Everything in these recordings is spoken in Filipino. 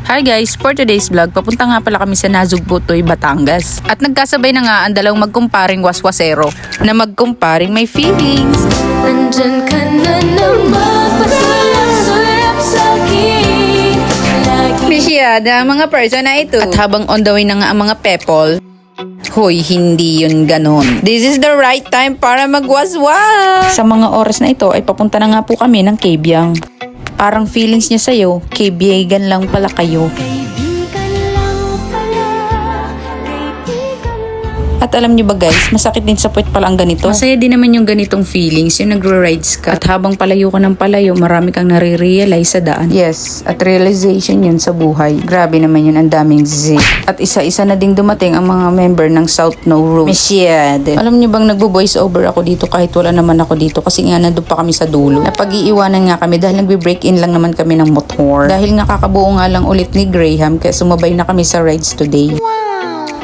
Hi guys, for today's vlog, papunta nga pala kami sa Nasugbutoy, Batangas. At nagkasabay na nga ang dalawang magkumparing waswasero na magkumparing may feelings. Nandyan ka na naman, pasulap-sulap sa'kin. Misyada ang mga person na ito. At habang on the way na nga ang mga people, hoy, hindi yun ganon. This is the right time para magwaswas. Sa mga oras na ito ay papunta na nga po kami ng Kebyang. Parang feelings niya sa'yo, kaibigan lang pala kayo. Kaibigan lang pala, kaibigan. At alam niyo ba guys, masakit din sa puwet pala ang ganito. Masaya din naman yung ganitong feelings, yung nagro-rides ka. At habang palayo ka ng palayo, marami kang nare-realize sa daan. Yes, at realization yun sa buhay. Grabe naman yun, ang daming Z. At isa-isa na ding dumating ang mga member ng South No Rules. Misyade. Alam niyo bang nagbo-voice over ako dito kahit wala naman ako dito kasi nga nandun pa kami sa dulo. Napag-iiwanan nga kami dahil nagbe-break-in lang naman kami ng motor. Dahil nga kakabuo nga lang ulit ni Graham kaya sumabay na kami sa rides today.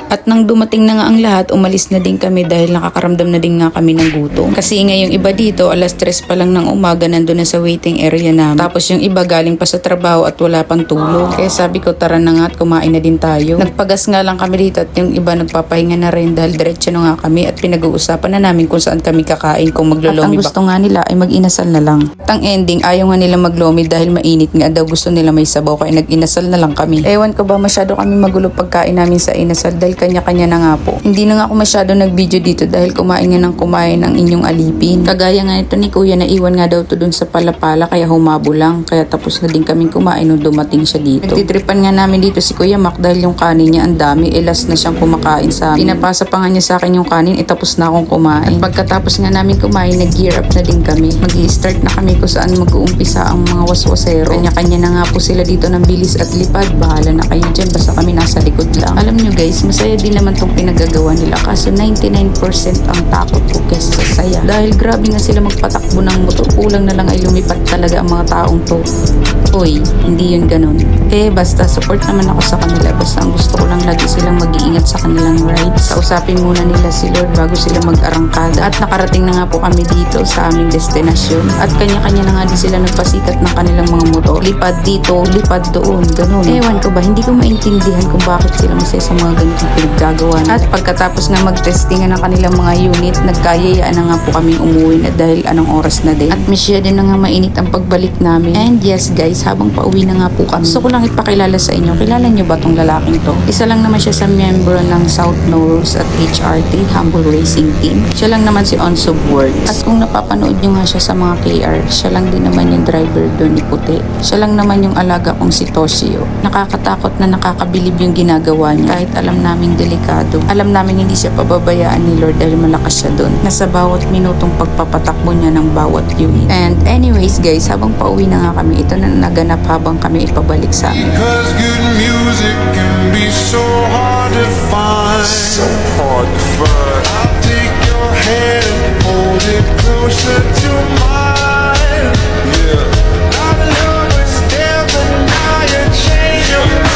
At nang dumating na nga ang lahat, umalis na din kami dahil nakakaramdam na din nga kami ng gutom. Kasi nga yung iba dito, alas 3 pa lang ng umaga nandun na sa waiting area namin. Tapos yung iba galing pa sa trabaho at wala pang tulog. Kaya sabi ko tara na nga at kumain na din tayo. Nagpagas nga lang kami dito at yung iba nagpapahinga na rin dahil diretso na nga kami at pinag-uusapan na namin kung saan kami kakain kung maglolomi. At ang gusto nga nila ay mag-inasal na lang. At ang ending, ayaw nga nila maglomi dahil mainit nga daw, gusto nila may sabaw kaya nag-inasal na lang kami. Ewan ko ba masyado kami magulo pagkain namin sa inasal dahil kanya-kanya na nga po. Hindi na nga ako masyado nag-video dito dahil kumain nga ng kumain ng inyong alipin. Kagaya nga ito ni Kuya na iwan nga daw to dun sa palapala kaya humabo lang. Kaya tapos na din kaming kumain nung dumating siya dito. Nagtitripan nga namin dito si Kuya Mac dahil yung kanin niya ang dami. Last na siyang kumakain sa amin. Pinapasa pa nga niya sa akin yung kanin, tapos na akong kumain. At pagkatapos nga namin kumain, nag-gear up na din kami. Mag-i-start na kami kung saan mag-uumpisa ang mga waswasero. Kanya-kanya na nga po sila dito ng bilis at lipad. Bahala na kayo dyan, basta kami nasa likod lang. Alam nyo guys, masaya din naman itong pinagagawa nila kaso 99% ang takot ko kesa sa saya. Dahil grabe nga sila magpatakbo ng motor, kulang na lang ay lumipat talaga ang mga taong to. Uy, hindi yun ganun. Basta support naman ako sa kanila, basta ang gusto ko lang lagi silang mag-iingat sa kanilang rides. Kausapin muna nila si Lord bago sila mag-arangkada. At nakarating na nga po kami dito sa aming destinasyon at kanya-kanya na nga din sila nagpasikat ng kanilang mga motor. Lipad dito, lipad doon, ganun. Ewan ko ba, hindi ko maintindihan kung bakit sila masaya sa mga ganitong pinaggagawa. At pagkatapos nga mag-testing ng kanilang mga unit, nagkayayaan na nga po kaming umuwi na dahil anong oras na din. At masyado na nga mainit ang pagbalik namin. And yes guys, habang pauwi na nga po kami, gusto ko lang ipakilala sa inyo. Kilala nyo ba tong lalaking to? Isa lang naman siya sa member ng South No Rules at HRT, Humble Racing Team. Siya lang naman si Onsob Works. At kung napapanood nyo nga siya sa mga KR, siya lang din naman yung driver doon ni Puti. Siya lang naman yung alaga kong si Toshio. Nakakatakot na nakakabilib yung ginagawa niya. Kahit alam namin delikado. Alam namin hindi siya pababayaan ni Lord dahil malakas siya doon. Nasa bawat minutong pagpapatakbo niya ng bawat unit. And anyways guys, habang pauwi na nga kami, ito na naganap habang kami ipabalik sa amin. Because good music can be so hard to find. So hard to find. I'll take your hand, hold it closer to mine. Yeah. Our love is never now you change your mind.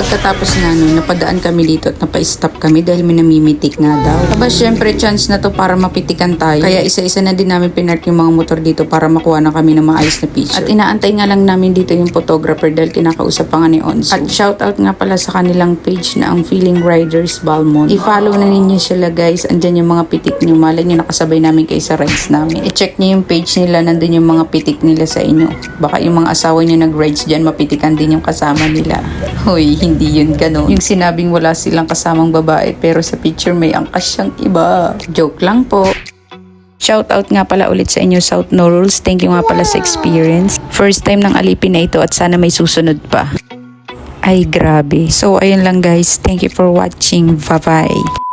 Pagkatapos nga nun, napadaan kami dito at napa-stop kami dahil may namimitik nga daw. Aba, syempre, chance na to para mapitikan tayo. Kaya isa-isa na din namin pinark yung mga motor dito para makuha na kami ng maayos na picture. At inaantay nga lang namin dito yung photographer dahil kinakausap pa nga ni Onso. At shoutout nga pala sa kanilang page na ang Feeling Riders Balmond. I-follow na ninyo sila guys. Andyan yung mga pitik nyo. Malay nyo nakasabay namin kayo sa rides namin. I-check nyo yung page nila. Nandun yung mga pitik nila sa inyo. Baka yung mga asawa nyo nag-rides dyan, mapitikan din yung kasama nila. Hoy, hindi yun ganon. Yung sinabing wala silang kasamang babae pero sa picture may angkas siyang iba. Joke lang po. Shoutout nga pala ulit sa inyo South No Rules. Thank you nga pala sa experience. First time ng alipin na ito at sana may susunod pa. Ay grabe. So ayun lang guys. Thank you for watching. Bye bye.